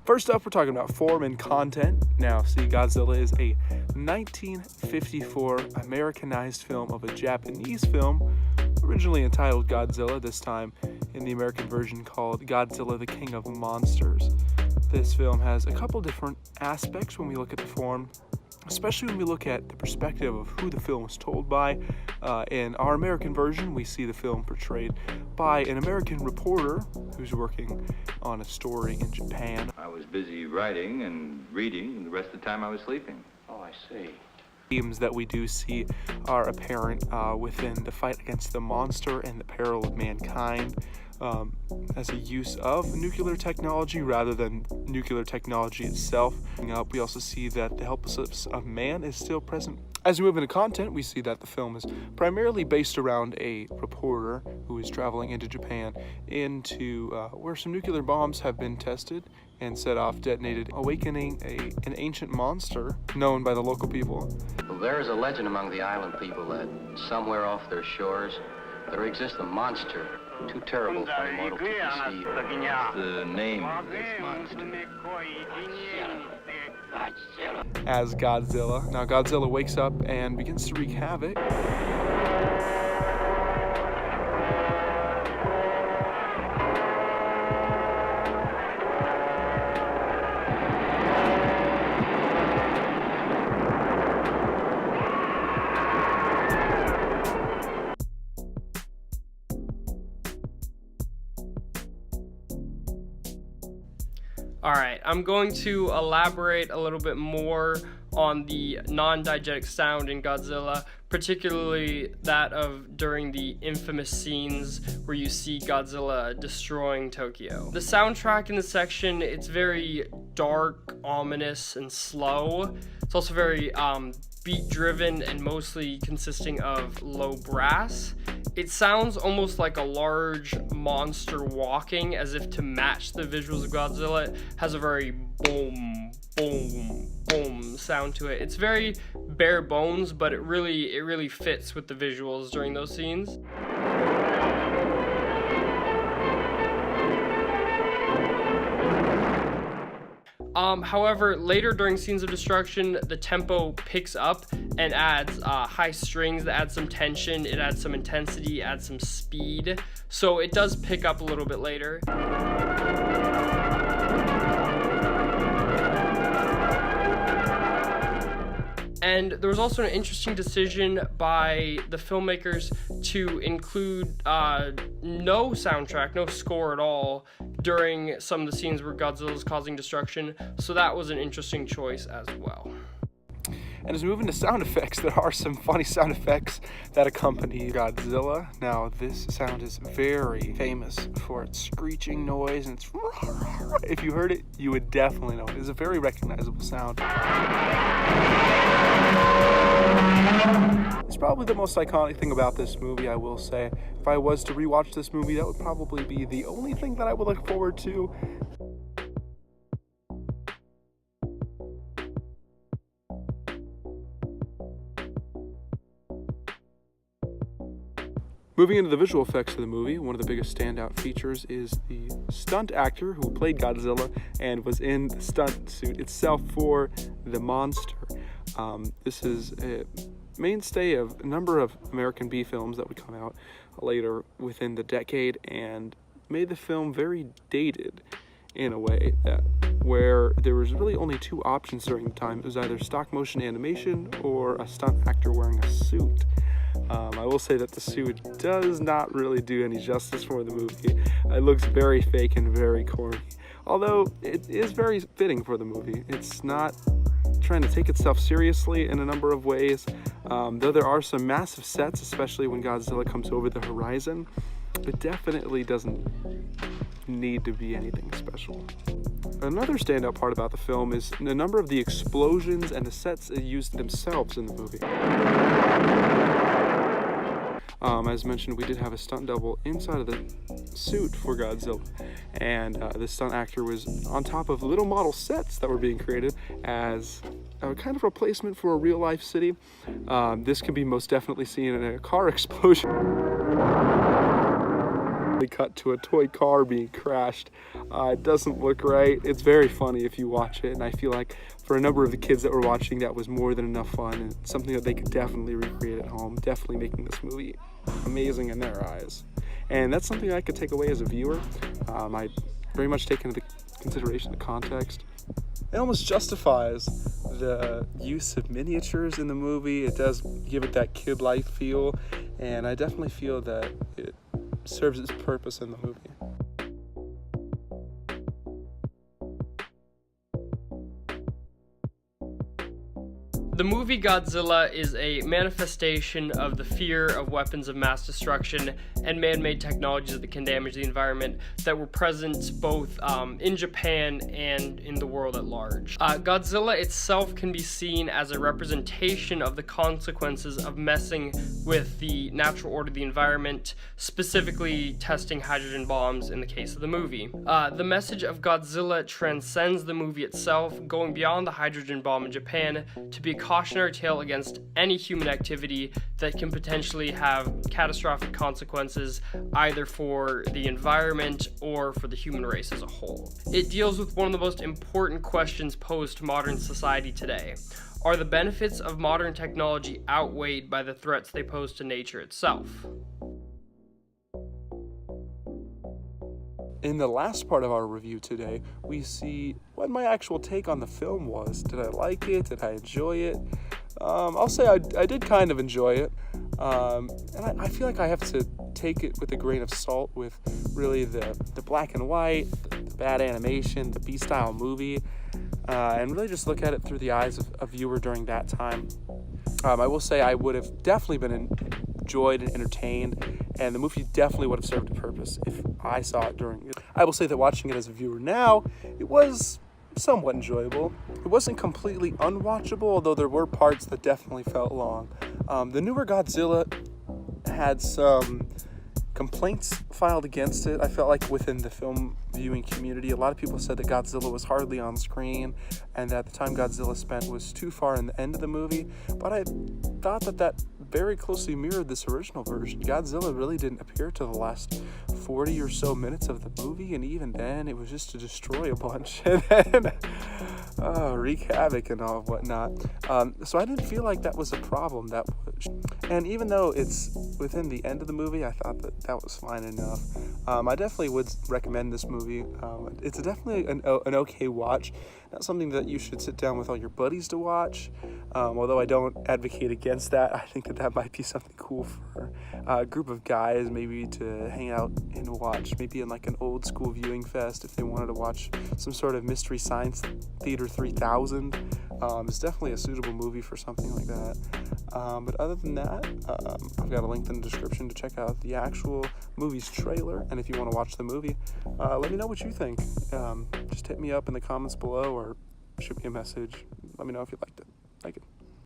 First up, we're talking about form and content. Now, see, Godzilla is a 1954 Americanized film of a Japanese film, originally entitled Godzilla, this time in the American version called Godzilla, the King of Monsters. This film has a couple different aspects when we look at the form, especially when we look at the perspective of who the film was told by. In our American version, we see the film portrayed by an American reporter who's working on a story in Japan. I was busy writing and reading, and the rest of the time I was sleeping. Oh, I see. Themes that we do see are apparent within the fight against the monster and the peril of mankind, as a use of nuclear technology rather than nuclear technology itself. We also see that the helplessness of man is still present. As we move into content, we see that the film is primarily based around a reporter who is traveling into Japan into where some nuclear bombs have been tested and set off detonated, awakening an ancient monster known by the local people. Well, there is a legend among the island people that somewhere off their shores there exists a monster too terrible for a mortal to conceive. The name of this monster. As Godzilla. Now Godzilla wakes up and begins to wreak havoc. Alright, I'm going to elaborate a little bit more on the non-diegetic sound in Godzilla, particularly that of during the infamous scenes where you see Godzilla destroying Tokyo. The soundtrack in this section, it's very dark, ominous, and slow. It's also very beat-driven and mostly consisting of low brass. It sounds almost like a large monster walking, as if to match the visuals of Godzilla. It has a very boom, boom, boom sound to it. It's very bare bones, but it really fits with the visuals during those scenes. However, later during scenes of destruction, the tempo picks up and adds high strings that add some tension, it adds some intensity, adds some speed. So it does pick up a little bit later. And there was also an interesting decision by the filmmakers to include no soundtrack, no score at all during some of the scenes where Godzilla is causing destruction. So that was an interesting choice as well. And as we move into sound effects, there are some funny sound effects that accompany Godzilla. Now, this sound is very famous for its screeching noise, and it's if you heard it, you would definitely know it. It's a very recognizable sound. It's probably the most iconic thing about this movie, I will say. If I was to rewatch this movie, that would probably be the only thing that I would look forward to. Moving into the visual effects of the movie, one of the biggest standout features is the stunt actor who played Godzilla and was in the stunt suit itself for the monster. This is a mainstay of a number of American B films that would come out later within the decade and made the film very dated in a way that where there was really only two options during the time. It was either stop motion animation or a stunt actor wearing a suit. I will say that the suit does not really do any justice for the movie. It looks very fake and very corny, although it is very fitting for the movie. It's not trying to take itself seriously in a number of ways, though there are some massive sets, especially when Godzilla comes over the horizon. It definitely doesn't need to be anything special. Another standout part about the film is a number of the explosions and the sets used themselves in the movie. As mentioned, we did have a stunt double inside of the suit for Godzilla, and the stunt actor was on top of little model sets that were being created as a kind of replacement for a real-life city. This can be most definitely seen in a car explosion. They cut to a toy car being crashed. It doesn't look right. It's very funny if you watch it, and I feel like for a number of the kids that were watching, that was more than enough fun and something that they could definitely recreate at home, definitely making this movie amazing in their eyes. And that's something I could take away as a viewer. I very much take into consideration the context. It almost justifies the use of miniatures in the movie. It does give it that kid-like feel, and I definitely feel that it serves its purpose in the movie. The movie Godzilla is a manifestation of the fear of weapons of mass destruction and man-made technologies that can damage the environment that were present both in Japan and in the world at large. Godzilla itself can be seen as a representation of the consequences of messing with the natural order of the environment, specifically testing hydrogen bombs in the case of the movie. The message of Godzilla transcends the movie itself, going beyond the hydrogen bomb in Japan to be a cautionary tale against any human activity that can potentially have catastrophic consequences either for the environment or for the human race as a whole. It deals with one of the most important questions posed to modern society today. Are the benefits of modern technology outweighed by the threats they pose to nature itself? In the last part of our review today, we see what my actual take on the film was. Did I like it? Did I enjoy it? I'll say I did kind of enjoy it. And I feel like I have to take it with a grain of salt with really the black and white, the bad animation, the B-style movie, and really just look at it through the eyes of a viewer during that time. I will say I would have definitely been enjoyed and entertained, and the movie definitely would have served a purpose if I saw it during it. I will say that watching it as a viewer now, it was somewhat enjoyable. It wasn't completely unwatchable, although there were parts that definitely felt long. The newer Godzilla had some complaints filed against it. I felt like within the film viewing community, a lot of people said that Godzilla was hardly on screen and that the time Godzilla spent was too far in the end of the movie, but I thought that very closely mirrored this original version. Godzilla really didn't appear to the last 40 or so minutes of the movie, and even then it was just to destroy a bunch and then wreak havoc and all whatnot. So I didn't feel like that was a problem. And even though it's within the end of the movie, I thought that was fine enough. I definitely would recommend this movie. It's definitely an okay watch. Not something that you should sit down with all your buddies to watch. Although I don't advocate against that. I think that might be something cool for a group of guys, maybe to hang out and watch, maybe in like an old school viewing fest if they wanted to watch some sort of Mystery Science Theater 3000. It's definitely a suitable movie for something like that. But other than that, I've got a link in the description to check out the actual movie's trailer. And if you want to watch the movie, let me know what you think. Just hit me up in the comments below or shoot me a message. Let me know if you liked it.